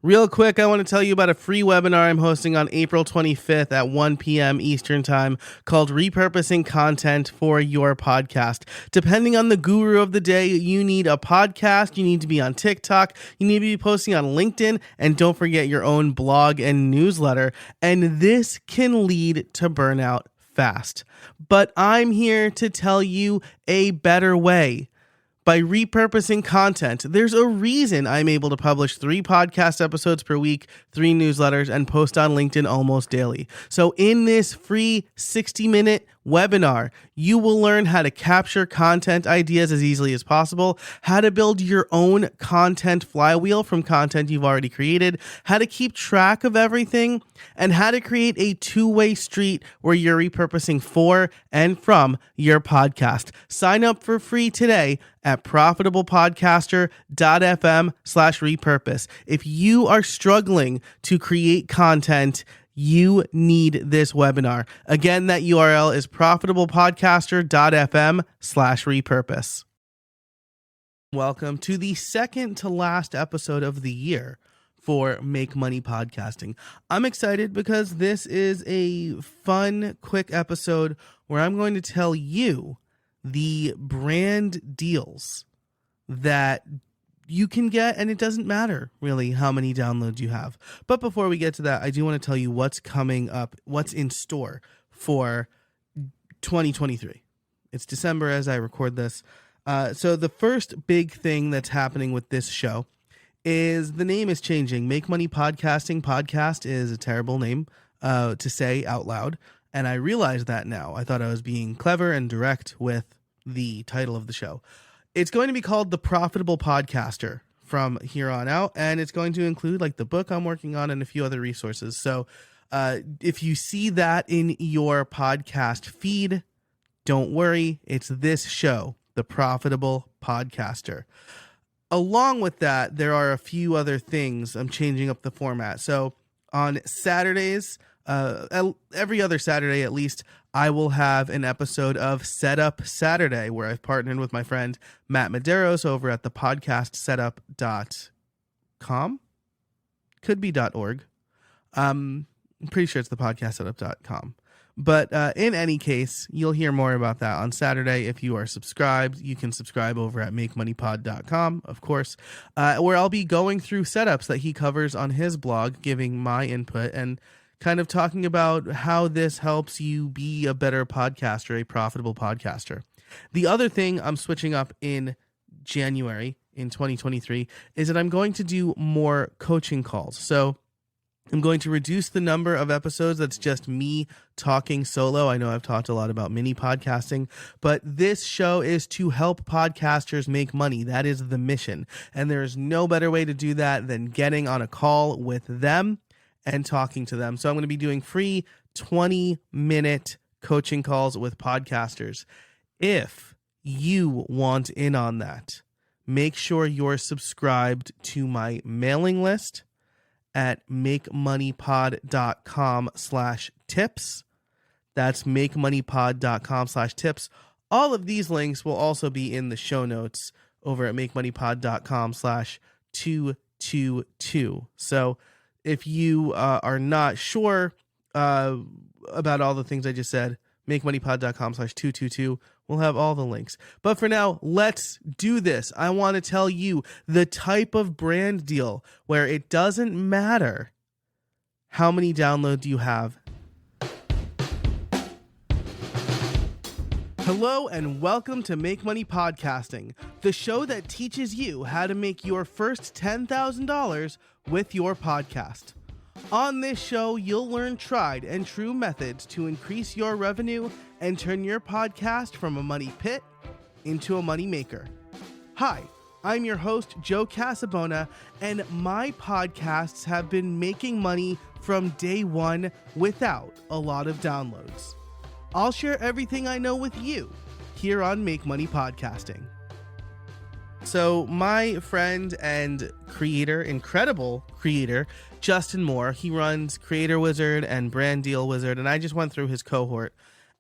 Real quick, I want to tell you about a free webinar I'm hosting on April 25th at 1 p.m. Eastern Time called Repurposing Content for Your Podcast. Depending on the guru of the day, you need a podcast, you need to be on TikTok, you need to be posting on LinkedIn, and don't forget your own blog and newsletter. And this can lead to burnout fast. But I'm here to tell you a better way. By repurposing content, there's a reason I'm able to publish 3 podcast episodes per week, 3 newsletters, and post on LinkedIn almost daily. So in this free 60-minute webinar, you will learn how to capture content ideas as easily as possible, how to build your own content flywheel from content you've already created, how to keep track of everything, and how to create a two-way street where you're repurposing for and from your podcast. Sign up for free today at profitablepodcaster.fm/repurpose. If you are struggling to create content, you need this webinar. Again, that URL is profitablepodcaster.fm/repurpose. Welcome to the second to last episode of the year for Make Money Podcasting. I'm excited because this is a fun, quick episode where I'm going to tell you the brand deals that you can get, and it doesn't matter really how many downloads you have. But before we get to that, I do want to tell you what's coming up, what's in store for 2023. It's December as I record this. So the first big thing that's happening with this show is the name is changing. Make Money Podcasting. Podcast is a terrible name to say out loud. And I realize that now. I thought I was being clever and direct with the title of the show. It's going to be called The Profitable Podcaster from here on out. And it's going to include like the book I'm working on and a few other resources. So if you see that in your podcast feed, don't worry. It's this show, The Profitable Podcaster. Along with that, there are a few other things. I'm changing up the format. So on Saturdays, every other Saturday at least, I will have an episode of Setup Saturday where I've partnered with my friend Matt Medeiros over at the podcastsetup.com. Could be .org. I'm pretty sure it's the podcastsetup.com. But in any case, you'll hear more about that on Saturday. If you are subscribed, you can subscribe over at makemoneypod.com, of course, where I'll be going through setups that he covers on his blog, giving my input and kind of talking about how this helps you be a better podcaster, a profitable podcaster. The other thing I'm switching up in January in 2023 is that I'm going to do more coaching calls. So I'm going to reduce the number of episodes that's just me talking solo. I know I've talked a lot about mini podcasting, but this show is to help podcasters make money. That is the mission. And there's no better way to do that than getting on a call with them and talking to them. So I'm going to be doing free 20-minute coaching calls with podcasters. If you want in on that, make sure you're subscribed to my mailing list at makemoneypod.com/tips. That's makemoneypod.com/tips. All of these links will also be in the show notes over at makemoneypod.com/222. So if you are not sure about all the things I just said, makemoneypod.com/222. We'll have all the links. But for now, let's do this. I want to tell you the type of brand deal where it doesn't matter how many downloads you have. Hello and welcome to Make Money Podcasting, the show that teaches you how to make your first $10,000 with your podcast. On this show, you'll learn tried and true methods to increase your revenue and turn your podcast from a money pit into a money maker. Hi, I'm your host, Joe Casabona, and my podcasts have been making money from day one without a lot of downloads. I'll share everything I know with you here on Make Money Podcasting. So my friend and creator, incredible creator, Justin Moore, he runs Creator Wizard and Brand Deal Wizard, and I just went through his cohort.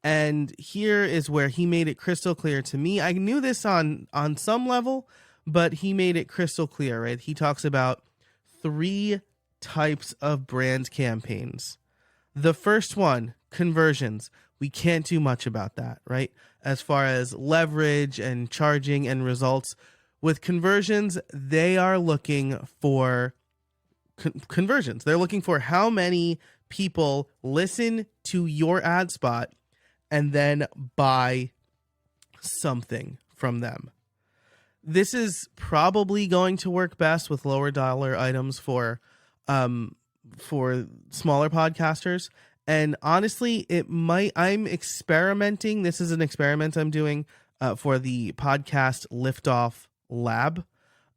And here is where he made it crystal clear to me. I knew this on some level, but he made it crystal clear, right? He talks about 3 types of brand campaigns. The first one, conversions. We can't do much about that, right? As far as leverage and charging and results. With conversions, they are looking for conversions. They're looking for how many people listen to your ad spot and then buy something from them. This is probably going to work best with lower dollar items for smaller podcasters. And honestly, it might. I'm experimenting. This is an experiment I'm doing for the podcast Liftoff Lab.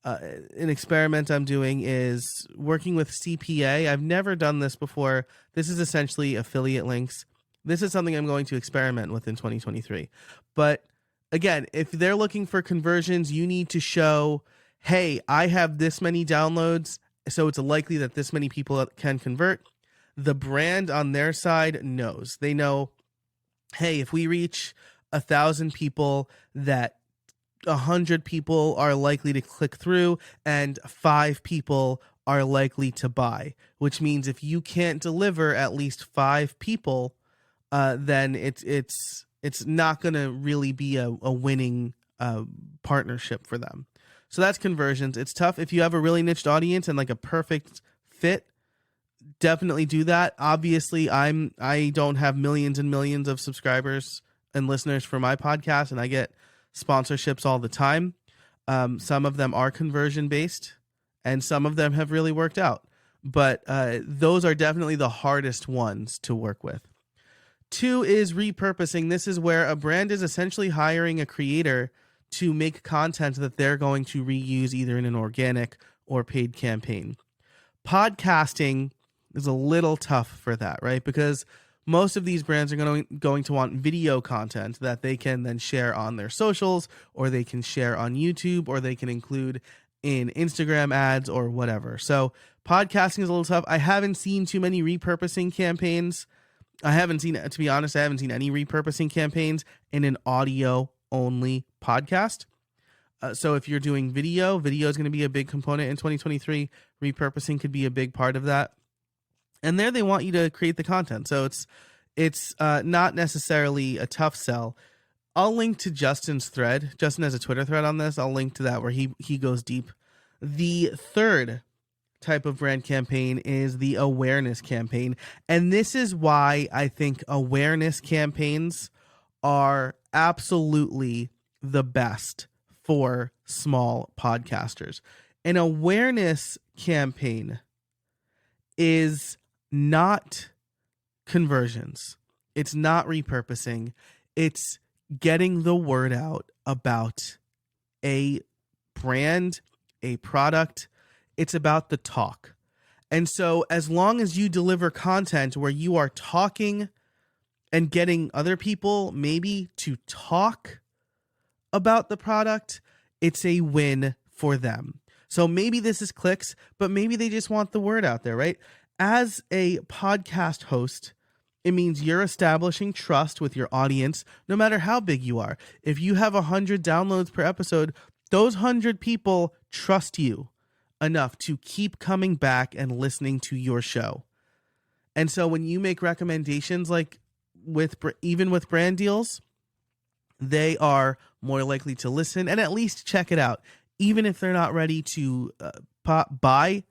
An experiment I'm doing is working with CPA. I've never done this before. This is essentially affiliate links. This is something I'm going to experiment with in 2023. But again, if they're looking for conversions, you need to show, hey, I have this many downloads, so it's likely that this many people can convert. The brand on their side knows. They know, hey, if we reach 1,000 people, that 100 people are likely to click through and 5 people are likely to buy, which means if you can't deliver at least 5 people, then it's not going to really be a winning partnership for them. So that's conversions. It's tough. If you have a really niched audience and like a perfect fit, definitely do that. Obviously, I don't have millions and millions of subscribers and listeners for my podcast, and I get sponsorships all the time. Some of them are conversion based and some of them have really worked out, but those are definitely the hardest ones to work with. 2 is repurposing. This is where a brand is essentially hiring a creator to make content that they're going to reuse either in an organic or paid campaign. Podcasting is a little tough for that, right? Because most of these brands are going to want video content that they can then share on their socials, or they can share on YouTube, or they can include in Instagram ads or whatever. So podcasting is a little tough. I haven't seen too many repurposing campaigns. To be honest, I haven't seen any repurposing campaigns in an audio only podcast. So if you're doing video is going to be a big component in 2023. Repurposing could be a big part of that. And there they want you to create the content. So it's not necessarily a tough sell. I'll link to Justin's thread. Justin has a Twitter thread on this. I'll link to that where he goes deep. The third type of brand campaign is the awareness campaign. And this is why I think awareness campaigns are absolutely the best for small podcasters. An awareness campaign is not conversions. It's not repurposing. It's getting the word out about a brand, a product. It's about the talk. And so as long as you deliver content where you are talking and getting other people maybe to talk about the product, it's a win for them. So maybe this is clicks, but maybe they just want the word out there, right? As a podcast host, it means you're establishing trust with your audience, no matter how big you are. If you have 100 downloads per episode, those 100 people trust you enough to keep coming back and listening to your show. And so when you make recommendations, like even with brand deals, they are more likely to listen and at least check it out. Even if they're not ready to buy,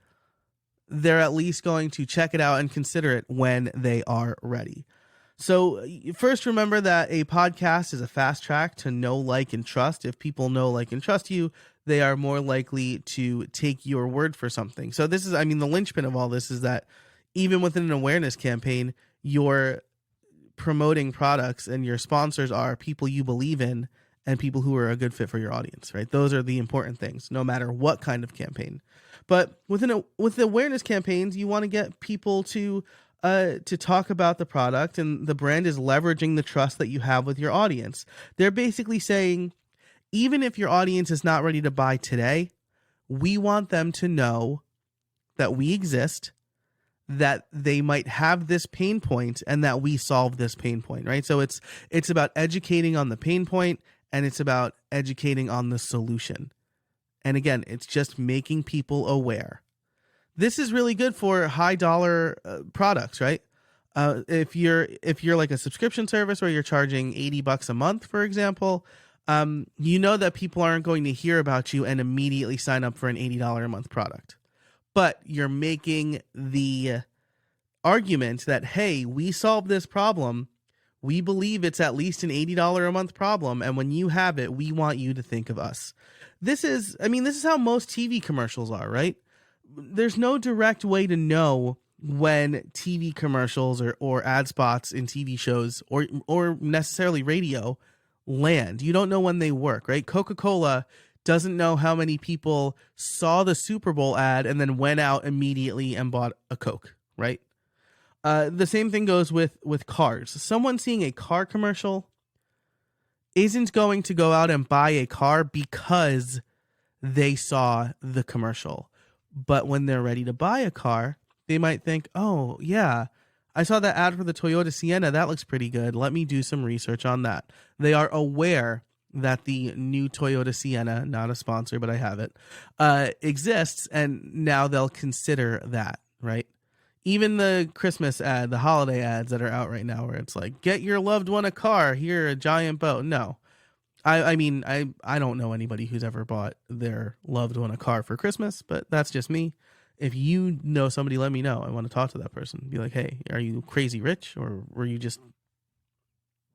they're at least going to check it out and consider it when they are ready. So first, remember that a podcast is a fast track to know, like, and trust. If people know, like, and trust you, they are more likely to take your word for something. So this is, the linchpin of all this is that even within an awareness campaign, you're promoting products and your sponsors are people you believe in and people who are a good fit for your audience, right? Those are the important things, no matter what kind of campaign. But with awareness campaigns, you want to get people to talk about the product, and the brand is leveraging the trust that you have with your audience. They're basically saying, even if your audience is not ready to buy today, we want them to know that we exist, that they might have this pain point, and that we solve this pain point, right? So it's about educating on the pain point, and it's about educating on the solution. And again, it's just making people aware. This is really good for high dollar products, right? If you're like a subscription service where you're charging $80 a month, for example, you know that people aren't going to hear about you and immediately sign up for an $80 a month product. But you're making the argument that, hey, we solved this problem. We believe it's at least an $80 a month problem. And when you have it, we want you to think of us. This is how most TV commercials are, right? There's no direct way to know when TV commercials or ad spots in TV shows or necessarily radio land. You don't know when they work, right? Coca-Cola doesn't know how many people saw the Super Bowl ad and then went out immediately and bought a Coke, right? The same thing goes with cars. Someone seeing a car commercial isn't going to go out and buy a car because they saw the commercial. But when they're ready to buy a car, they might think, oh, yeah, I saw that ad for the Toyota Sienna. That looks pretty good. Let me do some research on that. They are aware that the new Toyota Sienna, not a sponsor, but I have it, exists, and now they'll consider that, right? Even the Christmas ad, the holiday ads that are out right now where it's like, get your loved one a car, here, a giant boat. No. I mean, I don't know anybody who's ever bought their loved one a car for Christmas, but that's just me. If you know somebody, let me know. I want to talk to that person. Be like, hey, are you crazy rich, or were you just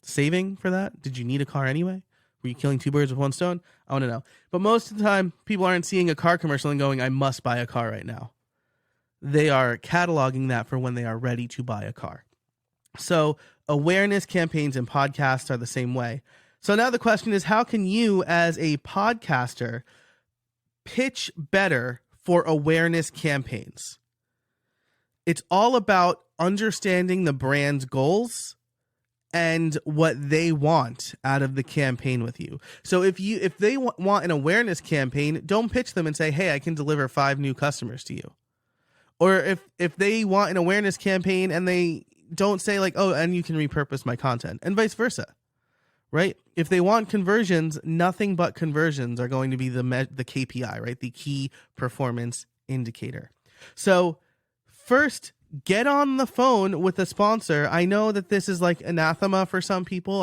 saving for that? Did you need a car anyway? Were you killing two birds with one stone? I want to know. But most of the time, people aren't seeing a car commercial and going, I must buy a car right now. They are cataloging that for when they are ready to buy a car. So awareness campaigns and podcasts are the same way. So now the question is, how can you as a podcaster pitch better for awareness campaigns? It's all about understanding the brand's goals and what they want out of the campaign with you. So if they want an awareness campaign, don't pitch them and say, hey, I can deliver 5 new customers to you. Or if they want an awareness campaign and they don't say like, oh, and you can repurpose my content, and vice versa, right? If they want conversions, nothing but conversions are going to be the KPI, right? The key performance indicator. So first, get on the phone with a sponsor. I know that this is like anathema for some people.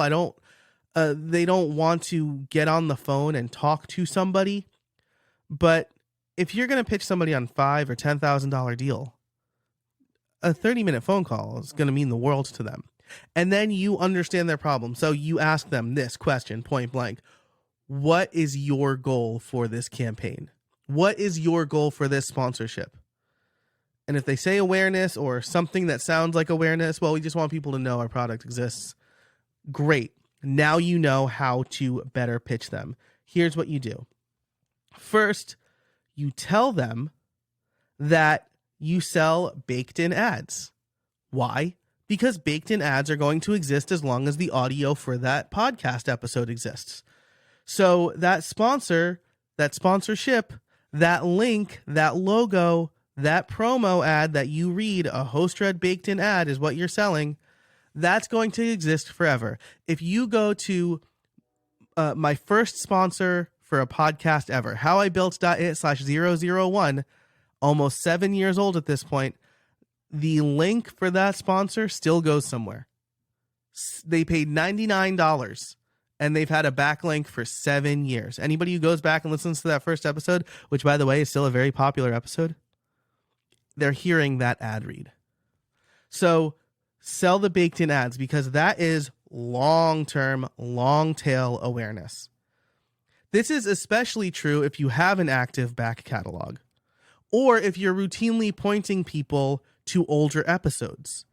They don't want to get on the phone and talk to somebody, but if you're going to pitch somebody on $5,000 or $10,000 deal, a 30-minute phone call is going to mean the world to them. And then you understand their problem. So you ask them this question point blank. What is your goal for this campaign? What is your goal for this sponsorship? And if they say awareness or something that sounds like awareness, well, we just want people to know our product exists. Great. Now you know how to better pitch them. Here's what you do. First, you tell them that you sell baked-in ads. Why? Because baked-in ads are going to exist as long as the audio for that podcast episode exists. So that sponsor, that sponsorship, that link, that logo, that promo ad that you read, a host read baked-in ad is what you're selling, that's going to exist forever. If you go to my first sponsor for a podcast ever, howibuilt.it/001, almost 7 years old at this point, the link for that sponsor still goes somewhere. They paid $99 and they've had a backlink for 7 years. Anybody who goes back and listens to that first episode, which by the way is still a very popular episode, they're hearing that ad read. So sell the baked in ads, because that is long-term, long-tail awareness. This is especially true if you have an active back catalog, or if you're routinely pointing people to older episodes.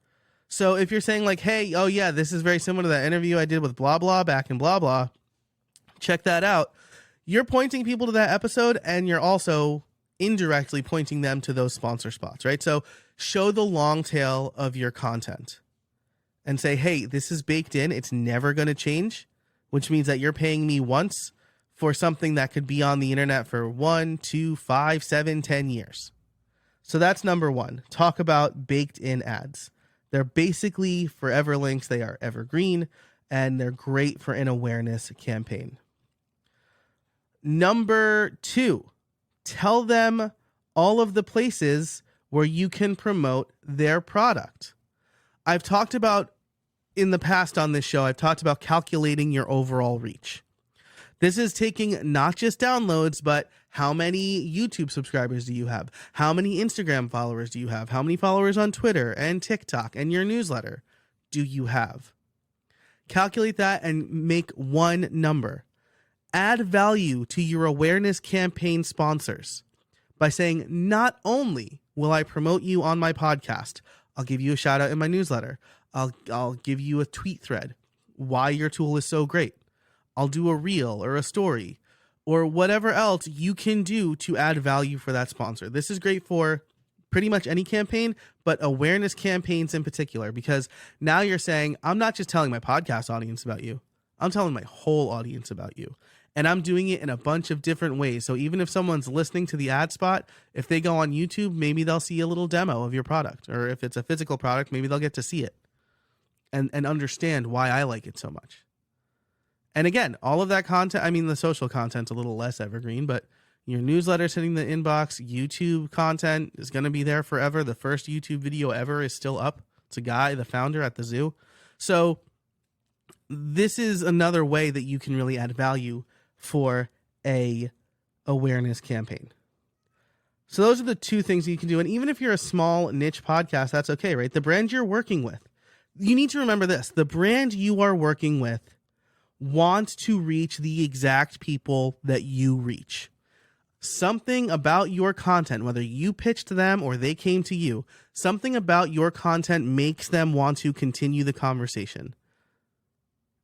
So if you're saying like, hey, oh yeah, this is very similar to that interview I did with blah, blah, back in blah, blah, check that out. You're pointing people to that episode, and you're also indirectly pointing them to those sponsor spots, right? So show the long tail of your content and say, hey, this is baked in. It's never going to change, which means that you're paying me once for something that could be on the internet for 1, 2, 5, 7, 10 years. So that's number one. Talk about baked in ads. They're basically forever links. They are evergreen, and they're great for an awareness campaign. Number two, tell them all of the places where you can promote their product. I've talked about in the past on this show, I've talked about calculating your overall reach. This is taking not just downloads, but how many YouTube subscribers do you have? How many Instagram followers do you have? How many followers on Twitter and TikTok and your newsletter do you have? Calculate that and make one number. Add value to your awareness campaign sponsors by saying, not only will I promote you on my podcast, I'll give you a shout out in my newsletter. I'll give you a tweet thread why your tool is so great. I'll do a reel or a story or whatever else you can do to add value for that sponsor. This is great for pretty much any campaign, but awareness campaigns in particular, because now you're saying, I'm not just telling my podcast audience about you. I'm telling my whole audience about you. And I'm doing it in a bunch of different ways. So even if someone's listening to the ad spot, if they go on YouTube, maybe they'll see a little demo of your product. Or if it's a physical product, maybe they'll get to see it and understand why I like it so much. And again, all of that content, I mean, the social content's a little less evergreen, but your newsletter's hitting the inbox. YouTube content is going to be there forever. The first YouTube video ever is still up. It's a guy, the founder at the zoo. So this is another way that you can really add value for a awareness campaign. So those are the two things you can do. And even if you're a small niche podcast, that's okay, right? The brand you're working with, you need to remember this. The brand you are working with wants to reach the exact people that you reach. Something about your content, whether you pitched to them or they came to you, something about your content makes them want to continue the conversation.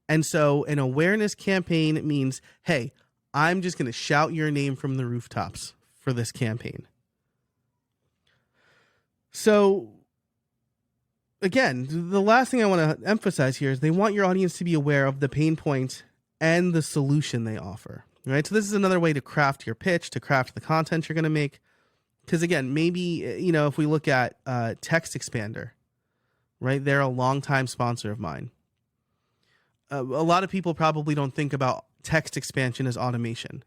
And so an awareness campaign means, hey, I'm just going to shout your name from the rooftops for this campaign. So again, the last thing I want to emphasize here is they want your audience to be aware of the pain point and the solution they offer, right? So this is another way to craft your pitch, to craft the content you're going to make. Because again, maybe, you know, if we look at Text Expander, right? They're a longtime sponsor of mine. A lot of people probably don't think about text expansion as automation.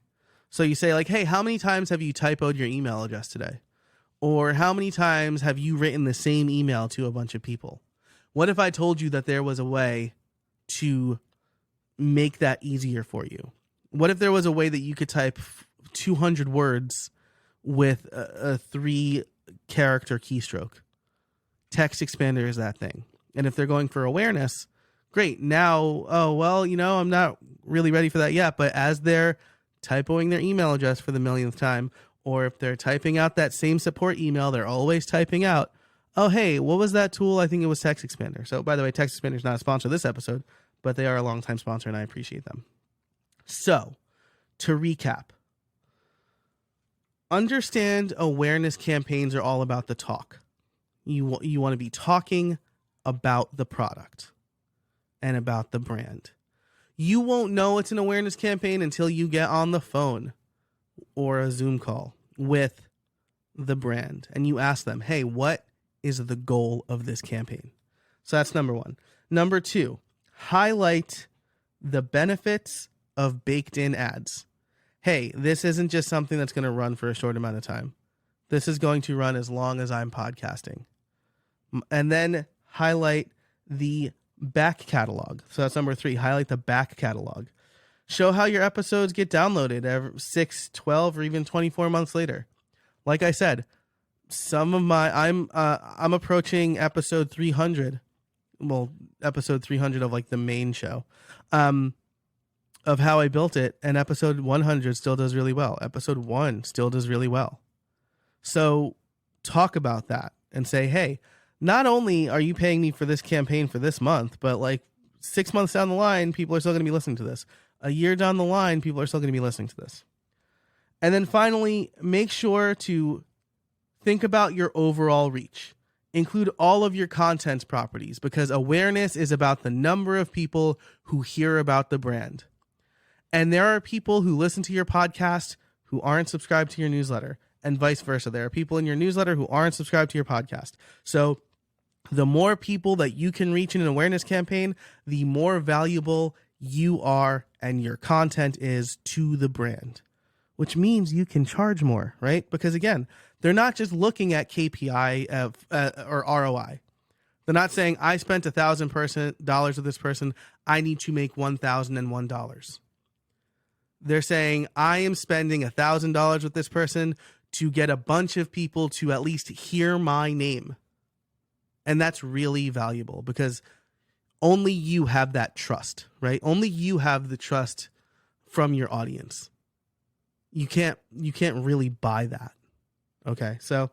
So you say like, hey, how many times have you typoed your email address today? Or how many times have you written the same email to a bunch of people? What if I told you that there was a way to make that easier for you? What if there was a way that you could type 200 words with a 3-character keystroke? Text Expander is that thing. And if they're going for awareness, great. Now, oh, well, you know, I'm not really ready for that yet. But as they're typoing their email address for the millionth time, or if they're typing out that same support email, they're always typing out, oh, hey, what was that tool? I think it was Text Expander. So, by the way, Text Expander is not a sponsor of this episode, but they are a longtime sponsor, and I appreciate them. So, to recap, understand awareness campaigns are all about the talk. You want to be talking about the product and about the brand. You won't know it's an awareness campaign until you get on the phone or a Zoom call with the brand and you ask them, hey, what is the goal of this campaign? So that's number one. Number two, highlight the benefits of baked in ads. Hey, this isn't just something that's going to run for a short amount of time. This is going to run as long as I'm podcasting. And then highlight the back catalog. So that's number three, highlight the back catalog. Show how your episodes get downloaded every 6, 12, or even 24 months later. Like I said, some of my I'm approaching episode 300. Well, episode 300 of like the main show of how I built it, and episode 100 still does really well. Episode 1 still does really well. So talk about that and say, hey, not only are you paying me for this campaign for this month, but like 6 months down the line, people are still going to be listening to this. A year down the line, people are still going to be listening to this. And then finally, make sure to think about your overall reach. Include all of your content properties, because awareness is about the number of people who hear about the brand. And there are people who listen to your podcast who aren't subscribed to your newsletter, and vice versa. There are people in your newsletter who aren't subscribed to your podcast. So the more people that you can reach in an awareness campaign, the more valuable you are and your content is to the brand, which means you can charge more, right? Because again, they're not just looking at KPI or ROI. They're not saying I spent $1,000 with this person, I need to make $1,001. They're saying I am spending $1,000 with this person to get a bunch of people to at least hear my name. And that's really valuable because only you have that trust, right? Only you have the trust from your audience. You can't really buy that. Okay, so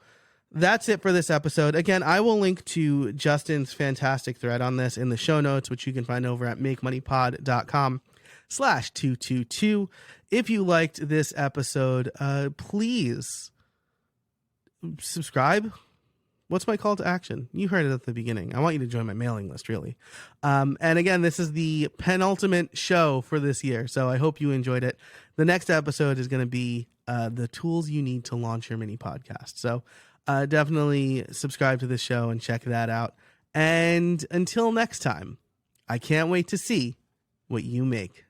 that's it for this episode. Again, I will link to Justin's fantastic thread on this in the show notes, which you can find over at makemoneypod.com/222. If you liked this episode, please subscribe. What's my call to action? You heard it at the beginning. I want you to join my mailing list, really. And again, this is the penultimate show for this year, so I hope you enjoyed it. The next episode is going to be the tools you need to launch your mini podcast. So definitely subscribe to this show and check that out. And until next time, I can't wait to see what you make.